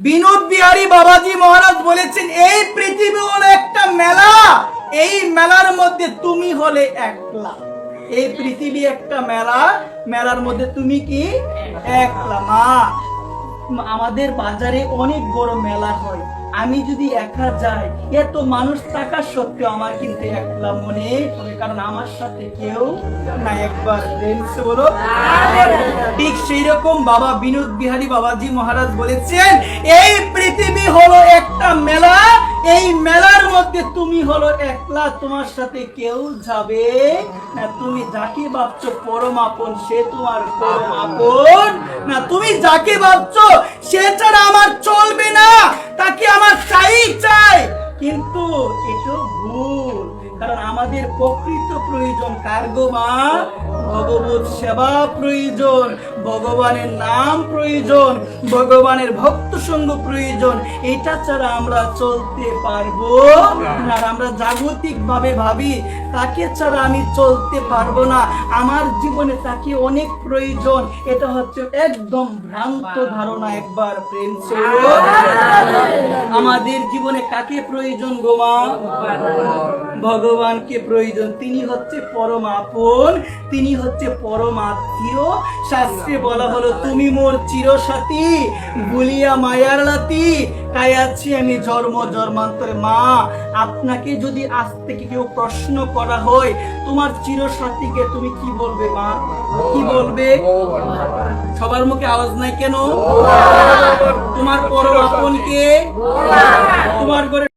বিনোদ বিহারী বাবাজি মহারাজ বলেছেন, এই পৃথিবী হলো একটা মেলা, এই মেলার মধ্যে তুমি হলে একলা। এই পৃথিবী একটা মেলা, মেলার মধ্যে তুমি কি একলা। মা, আমাদের বাজারে অনেক বড় মেলা হয়, আমি যদি একা যাই, এত মানুষ থাকা সত্ত্বেও আমার কিন্তু একলা মনে হয়, কারণ আমার সাথে কেউ না। একবার বলো। ঠিক সেই রকম বাবা বিনোদ বিহারী বাবাজি মহারাজ বলেছেন, এই পৃথিবী হলো একটা মেলা, এই মেলার মধ্যে তুমি হলো একলা, তোমার সাথে কেউ যাবে না। তুমি যাকে ভাবছো পরম আপন, সে তোমার পরম আপন না। তুমি যাকে ভাবছো সে ছাড়া আমার চলবে না, তাকে আমার চাই, কিন্তু এটা ভুল। কারণ আমাদের প্রকৃত প্রয়োজন কার গো মা? ভগবত সেবা প্রয়োজন, ভগবানের নাম প্রয়োজন, ভগবানের ভক্ত সঙ্গ প্রয়োজন। এটা ছাড়া আমরা চলতে পারবো না। আমরা জাগতিক ভাবে ভাবি তাকে ছাড়া আমি চলতে পারবো না, আমার জীবনে তাকে অনেক প্রয়োজন। এটা হচ্ছে একদম ভ্রান্ত ধারণা। একবার প্রেম ছিল। আমাদের জীবনে কাকে প্রয়োজন গো মা? ভগবানকে প্রয়োজন। তিনি হচ্ছে পরম আপন, তিনি হচ্ছে পরম আত্মীয়। শাস্ত্রে বলা হলো, তুমি মোর চিরসাথী, ভুলিয়া মায়ার লাতি, তাই আছি আমি জন্ম জন্মান্তরে। মা, আপনাকে যদি আজ থেকে কেউ প্রশ্ন করা হয় তোমার চিরসাথীকে, তুমি কি বলবে মা? কি বলবে? সবার মুখে আওয়াজ নাই কেন? তোমার পরম আপনকে, তোমার ঘরে